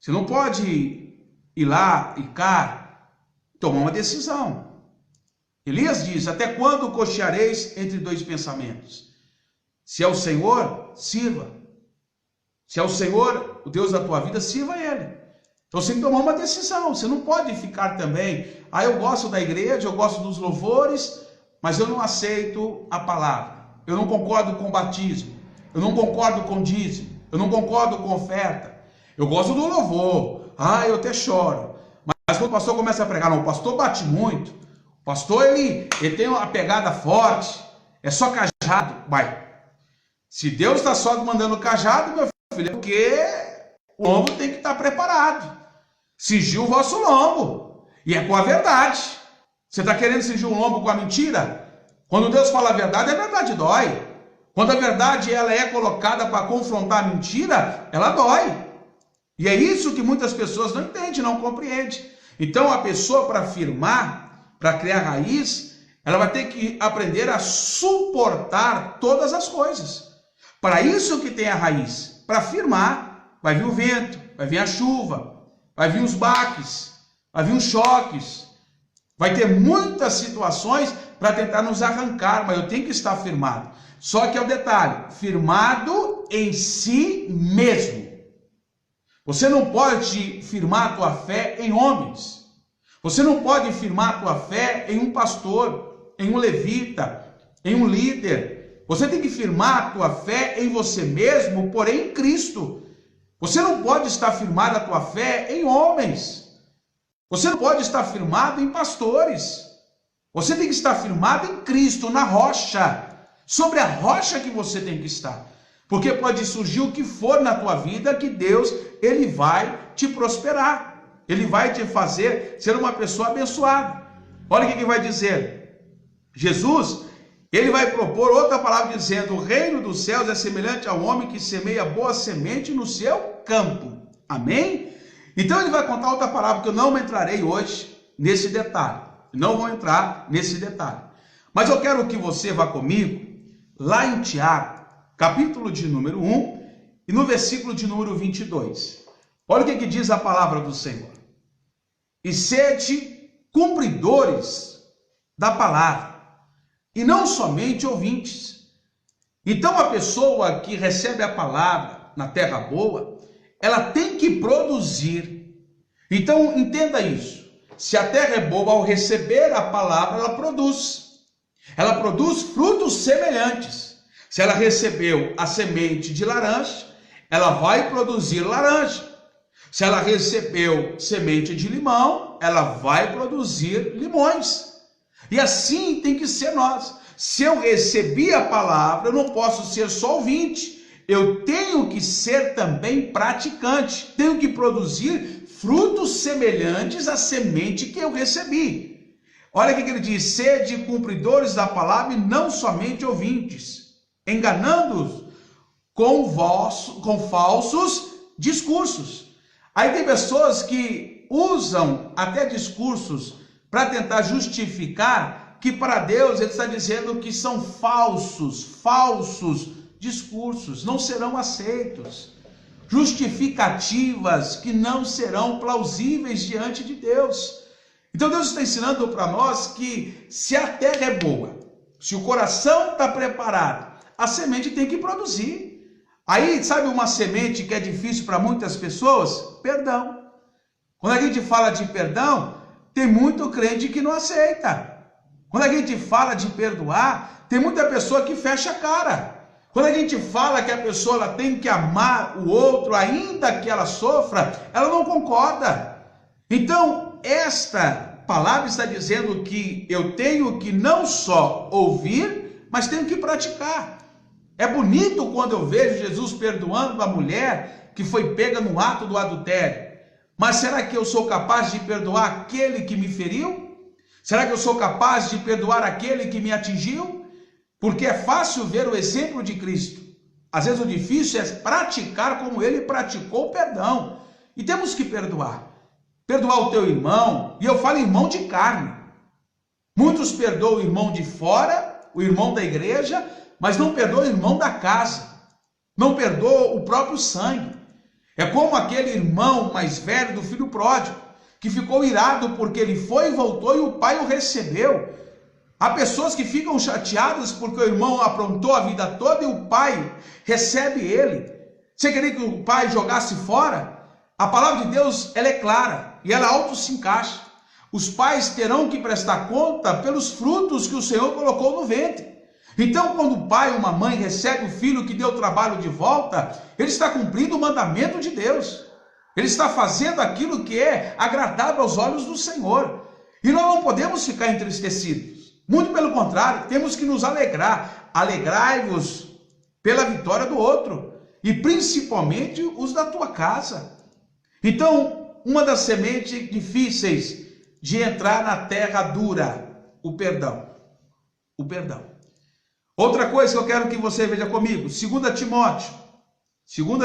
Você não pode ir lá e cá tomar uma decisão. Elias diz: até quando cocheareis entre dois pensamentos? Se é o Senhor, sirva. Se é o Senhor, o Deus da tua vida, sirva a Ele. Então você tem que tomar uma decisão. Você não pode ficar também, eu gosto da igreja, eu gosto dos louvores, mas eu não aceito a palavra. Eu não concordo com o batismo. Eu não concordo com o dízimo. Eu não concordo com oferta. Eu gosto do louvor. Eu até choro. Mas quando o pastor começa a pregar, não, o pastor bate muito. O pastor, ele tem uma pegada forte. É só cajado. Vai. Se Deus está só mandando cajado, meu filho, é porque o lombo tem que estar preparado. Cingiu o vosso lombo. E é com a verdade. Você está querendo cingir o lombo com a mentira? Quando Deus fala a verdade dói. Quando a verdade ela é colocada para confrontar a mentira, ela dói. E é isso que muitas pessoas não entendem, não compreendem. Então a pessoa, para firmar, para criar raiz, ela vai ter que aprender a suportar todas as coisas. Para isso que tem a raiz. Para firmar, vai vir o vento, vai vir a chuva, vai vir os baques, vai vir os choques. Vai ter muitas situações para tentar nos arrancar, mas eu tenho que estar firmado. Só que é o detalhe, firmado em si mesmo. Você não pode firmar a tua fé em homens. Você não pode firmar a tua fé em um pastor, em um levita, em um líder. Você tem que firmar a tua fé em você mesmo, porém em Cristo. Você não pode estar firmado a tua fé em homens. Você não pode estar firmado em pastores. Você tem que estar firmado em Cristo, na rocha. Sobre a rocha que você tem que estar. Porque pode surgir o que for na tua vida, que Deus, Ele vai te prosperar. Ele vai te fazer ser uma pessoa abençoada. Olha o que vai dizer. Jesus, Ele vai propor outra palavra dizendo: o reino dos céus é semelhante ao homem que semeia boa semente no seu campo. Amém? Então Ele vai contar outra palavra que eu não entrarei hoje nesse detalhe. Não vou entrar nesse detalhe. Mas eu quero que você vá comigo lá em Tiago, capítulo de número 1, e no versículo de número 22. Olha o que diz a palavra do Senhor. E sede cumpridores da palavra, e não somente ouvintes. Então a pessoa que recebe a palavra na terra boa, ela tem que produzir. Então entenda isso. Se a terra é boa, ao receber a palavra, ela produz. Ela produz frutos semelhantes. Se ela recebeu a semente de laranja, ela vai produzir laranja. Se ela recebeu semente de limão, ela vai produzir limões. E assim tem que ser nós. Se eu recebi a palavra, eu não posso ser só ouvinte. Eu tenho que ser também praticante. Tenho que produzir frutos semelhantes à semente que eu recebi. Olha o que ele diz: sede cumpridores da palavra e não somente ouvintes, enganando-os com falsos discursos. Aí tem pessoas que usam até discursos para tentar justificar que para Deus Ele está dizendo que são falsos discursos, não serão aceitos. Justificativas que não serão plausíveis diante de Deus. Então Deus está ensinando para nós que se a terra é boa, se o coração está preparado, a semente tem que produzir. Aí, sabe uma semente que é difícil para muitas pessoas? Perdão. Quando a gente fala de perdão, tem muito crente que não aceita. Quando a gente fala de perdoar, tem muita pessoa que fecha a cara. Quando a gente fala que a pessoa ela tem que amar o outro, ainda que ela sofra, ela não concorda. Então, esta palavra está dizendo que eu tenho que não só ouvir, mas tenho que praticar. É bonito quando eu vejo Jesus perdoando a mulher que foi pega no ato do adultério. Mas será que eu sou capaz de perdoar aquele que me feriu? Será que eu sou capaz de perdoar aquele que me atingiu? Porque é fácil ver o exemplo de Cristo. Às vezes o difícil é praticar como ele praticou o perdão. E temos que perdoar. Perdoar o teu irmão, e eu falo irmão de carne. Muitos perdoam o irmão de fora, o irmão da igreja, mas não perdoam o irmão da casa. Não perdoam o próprio sangue. É como aquele irmão mais velho do filho pródigo, que ficou irado porque ele foi e voltou e o pai o recebeu. Há pessoas que ficam chateadas porque o irmão aprontou a vida toda e o pai recebe ele. Você queria que o pai jogasse fora? A palavra de Deus, ela é clara e ela auto se encaixa. Os pais terão que prestar conta pelos frutos que o Senhor colocou no ventre. Então, quando o pai ou uma mãe recebe o filho que deu trabalho de volta, ele está cumprindo o mandamento de Deus. Ele está fazendo aquilo que é agradável aos olhos do Senhor. E nós não podemos ficar entristecidos. Muito pelo contrário, temos que nos alegrar. Alegrai-vos pela vitória do outro. E principalmente os da tua casa. Então, uma das sementes difíceis de entrar na terra dura, o perdão. O perdão. Outra coisa que eu quero que você veja comigo, 2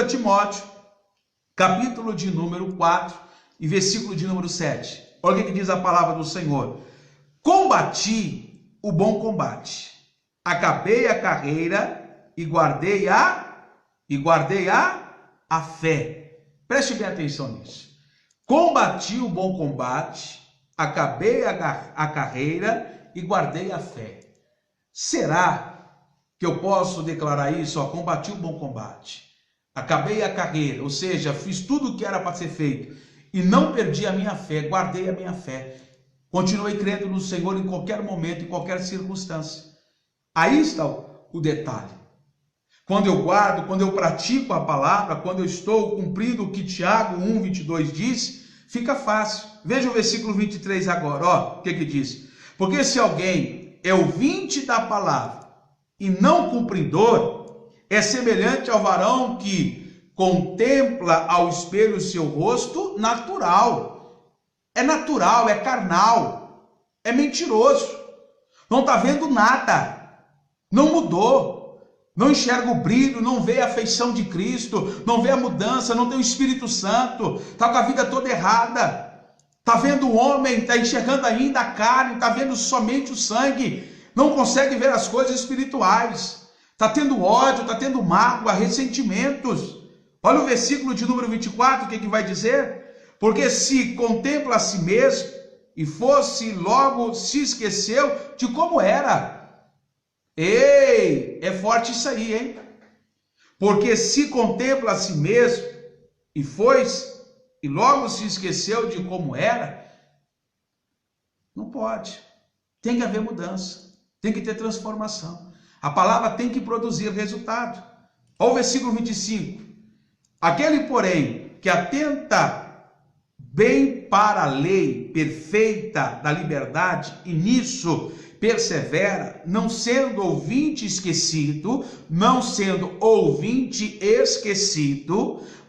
Timóteo, capítulo de número 4 e versículo de número 7. Olha o que diz a palavra do Senhor. Combati o bom combate, acabei a carreira e guardei a fé. Preste bem atenção nisso. Combati o bom combate, acabei a carreira e guardei a fé. Será que eu posso declarar isso? Combati o bom combate, acabei a carreira, ou seja, fiz tudo o que era para ser feito e não perdi a minha fé, guardei a minha fé. Continuei crendo no Senhor em qualquer momento, em qualquer circunstância. Aí está o detalhe. Quando eu guardo, quando eu pratico a palavra, quando eu estou cumprindo o que Tiago 1:22 diz, fica fácil. Veja o versículo 23 agora, o que diz? Porque se alguém é ouvinte da palavra e não cumpridor, é semelhante ao varão que contempla ao espelho o seu rosto natural. É natural, é carnal, é mentiroso. Não está vendo nada, não mudou, não enxerga o brilho, não vê a feição de Cristo, não vê a mudança, não tem o Espírito Santo, está com a vida toda errada. Está vendo o homem, está enxergando ainda a carne, está vendo somente o sangue, não consegue ver as coisas espirituais. Está tendo ódio, está tendo mágoa, ressentimentos. Olha o versículo de número 24, o que vai dizer? Porque se contempla a si mesmo e fosse logo se esqueceu de como era. Ei, é forte isso aí, hein? Porque se contempla a si mesmo e logo se esqueceu de como era, não pode. Tem que haver mudança, tem que ter transformação. A palavra tem que produzir resultado. Olha o versículo 25. Aquele, porém, que atenta bem para a lei perfeita da liberdade e nisso persevera, não sendo ouvinte esquecido,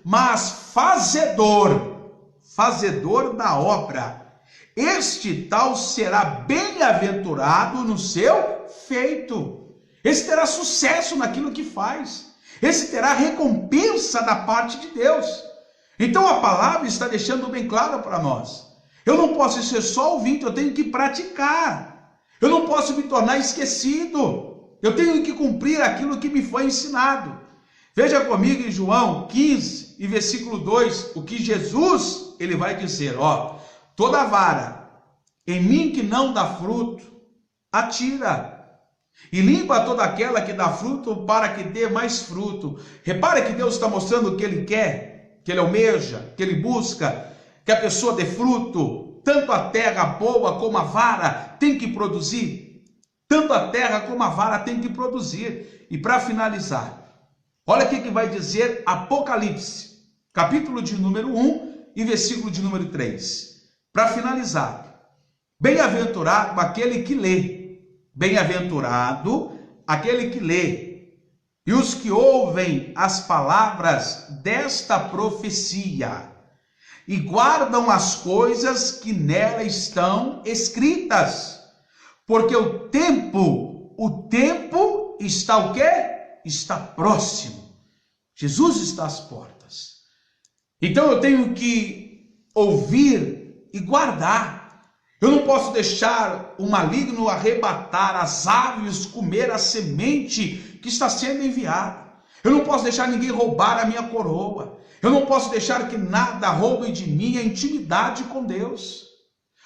mas fazedor da obra. Este tal será bem-aventurado no seu feito. Esse terá sucesso naquilo que faz. Esse terá recompensa da parte de Deus. Então a palavra está deixando bem claro para nós. Eu não posso ser só ouvinte, eu tenho que praticar. Eu não posso me tornar esquecido. Eu tenho que cumprir aquilo que me foi ensinado. Veja comigo em João 15 e versículo 2, o que Jesus ele vai dizer. Toda vara em mim que não dá fruto, atira. E limpa toda aquela que dá fruto para que dê mais fruto. Repare que Deus está mostrando o que Ele quer, que Ele almeja, que Ele busca, que a pessoa dê fruto. Tanto a terra boa como a vara tem que produzir. Tanto a terra como a vara tem que produzir. E para finalizar, olha o que vai dizer Apocalipse, capítulo de número 1 e versículo de número 3. Para finalizar, bem-aventurado aquele que lê. Bem-aventurado aquele que lê, e os que ouvem as palavras desta profecia, e guardam as coisas que nela estão escritas, porque o tempo está o quê? Está próximo. Jesus está às portas. Então eu tenho que ouvir e guardar. Eu não posso deixar o maligno arrebatar as aves, comer a semente que está sendo enviada. Eu não posso deixar ninguém roubar a minha coroa. Eu não posso deixar que nada roube de mim a intimidade com Deus.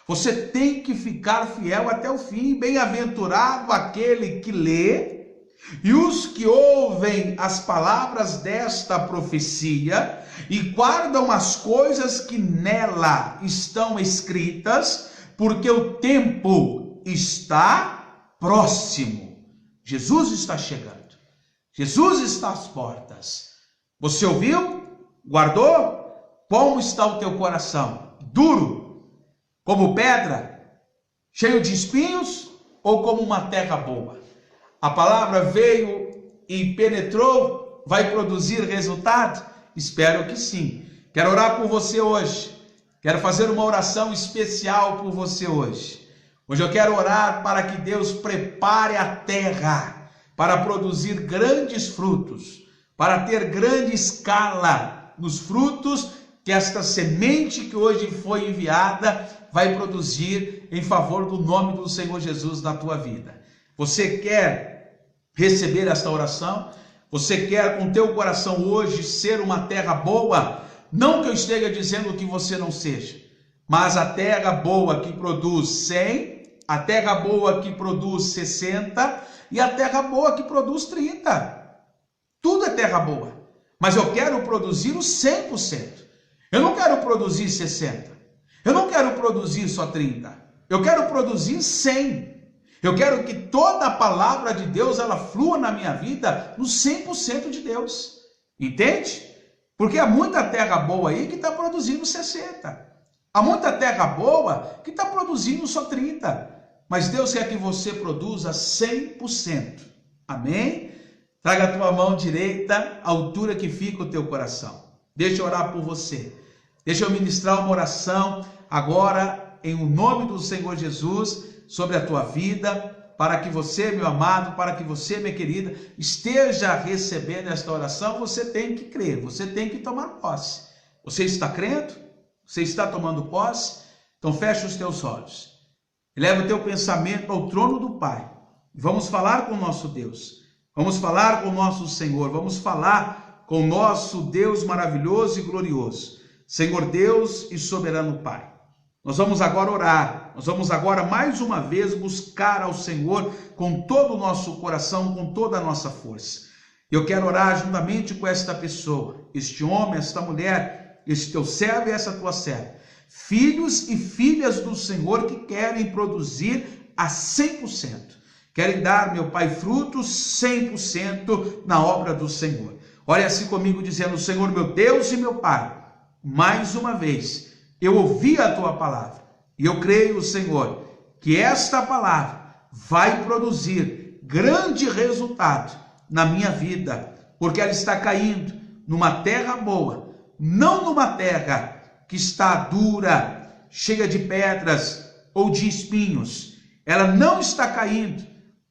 Você tem que ficar fiel até o fim. Bem-aventurado aquele que lê e os que ouvem as palavras desta profecia e guardam as coisas que nela estão escritas, porque o tempo está próximo. Jesus está chegando. Jesus está às portas. Você ouviu? Guardou? Como está o teu coração? Duro? Como pedra? Cheio de espinhos? Ou como uma terra boa? A palavra veio e penetrou, vai produzir resultado? Espero que sim. Quero orar por você hoje. Quero fazer uma oração especial por você hoje. Hoje eu quero orar para que Deus prepare a terra para produzir grandes frutos, para ter grande escala nos frutos que esta semente que hoje foi enviada vai produzir em favor do nome do Senhor Jesus na tua vida. Você quer receber esta oração? Você quer com teu coração hoje ser uma terra boa? Não que eu esteja dizendo que você não seja, mas a terra boa que produz 100, a terra boa que produz 60 e a terra boa que produz 30. Tudo é terra boa, mas eu quero produzir o 100%. Eu não quero produzir 60. Eu não quero produzir só 30. Eu quero produzir 100. Eu quero que toda a palavra de Deus ela flua na minha vida no 100% de Deus. Entende? Porque há muita terra boa aí que está produzindo 60. Há muita terra boa que está produzindo só 30. Mas Deus quer que você produza 100%. Amém? Traga a tua mão direita à altura que fica o teu coração. Deixa eu orar por você. Deixa eu ministrar uma oração agora em o nome do Senhor Jesus sobre a tua vida, para que você, meu amado, para que você, minha querida, esteja recebendo esta oração. Você tem que crer, você tem que tomar posse. Você está crendo? Você está tomando posse? Então fecha os teus olhos. Eleva o teu pensamento ao trono do Pai. Vamos falar com o nosso Deus. Vamos falar com o nosso Senhor. Vamos falar com o nosso Deus maravilhoso e glorioso. Senhor Deus e soberano Pai. Nós vamos agora orar. Nós vamos agora mais uma vez buscar ao Senhor com todo o nosso coração, com toda a nossa força. Eu quero orar juntamente com esta pessoa, este homem, esta mulher, este teu servo e essa tua serva. Filhos e filhas do Senhor que querem produzir a 100%. Querem dar, meu Pai, frutos 100% na obra do Senhor. Olha assim comigo dizendo: Senhor, meu Deus e meu Pai, mais uma vez, eu ouvi a tua palavra e eu creio, Senhor, que esta palavra vai produzir grande resultado na minha vida, porque ela está caindo numa terra boa, não numa terra que está dura, cheia de pedras ou de espinhos. Ela não está caindo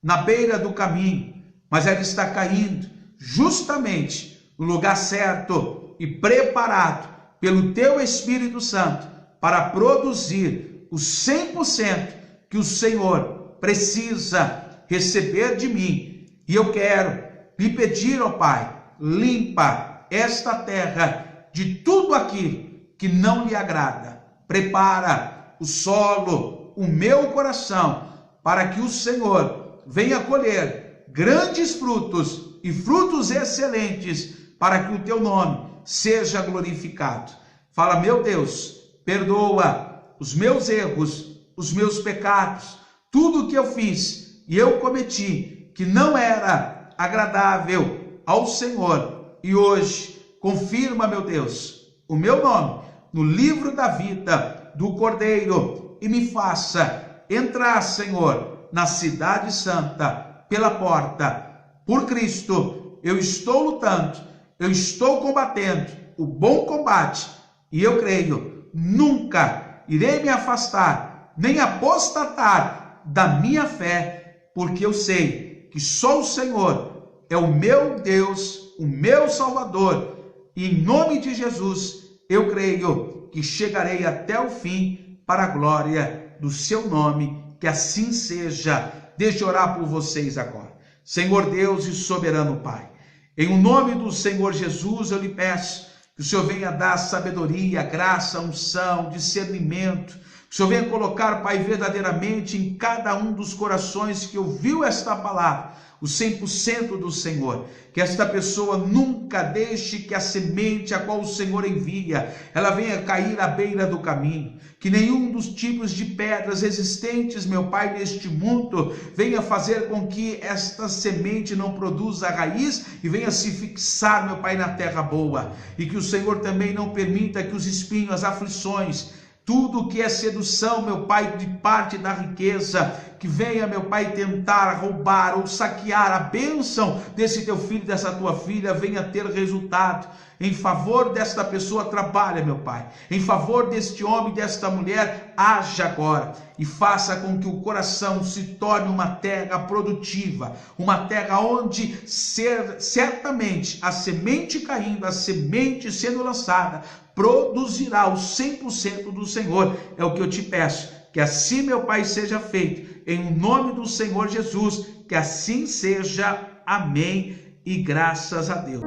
na beira do caminho, mas ela está caindo justamente no lugar certo e preparado pelo teu Espírito Santo para produzir os 100% que o Senhor precisa receber de mim. E eu quero lhe pedir, ó Pai, limpa esta terra de tudo aquilo que não lhe agrada. Prepara o solo, o meu coração, para que o Senhor venha colher grandes frutos e frutos excelentes, para que o teu nome seja glorificado. Fala, meu Deus, perdoa os meus erros, os meus pecados, tudo que eu fiz e eu cometi que não era agradável ao Senhor. E hoje, confirma, meu Deus, o meu nome no livro da vida do Cordeiro e me faça entrar, Senhor, na cidade santa, pela porta. Por Cristo, eu estou lutando, eu estou combatendo o bom combate e eu creio, nunca irei me afastar, nem apostatar da minha fé, porque eu sei que só o Senhor é o meu Deus, o meu Salvador, e em nome de Jesus, eu creio que chegarei até o fim para a glória do seu nome, que assim seja. Deixa eu orar por vocês agora. Senhor Deus e soberano Pai, Em o nome do Senhor Jesus, eu lhe peço que o Senhor venha dar sabedoria, graça, unção, discernimento. Que o Senhor venha colocar, Pai, verdadeiramente em cada um dos corações que ouviu esta palavra, o 100% do Senhor. Que esta pessoa nunca deixe que a semente a qual o Senhor envia, ela venha cair à beira do caminho. Que nenhum dos tipos de pedras existentes, meu Pai, neste mundo, venha fazer com que esta semente não produza raiz e venha se fixar, meu Pai, na terra boa. E que o Senhor também não permita que os espinhos, as aflições, tudo que é sedução, meu Pai, de parte da riqueza, que venha, meu Pai, tentar roubar ou saquear a bênção desse teu filho, dessa tua filha, venha ter resultado. Em favor desta pessoa, trabalha, meu Pai. Em favor deste homem, desta mulher, haja agora. E faça com que o coração se torne uma terra produtiva. Uma terra onde certamente a semente caindo, a semente sendo lançada, produzirá o 100% do Senhor. É o que eu te peço. Que assim, meu Pai, seja feito. Em nome do Senhor Jesus. Que assim seja. Amém. E graças a Deus.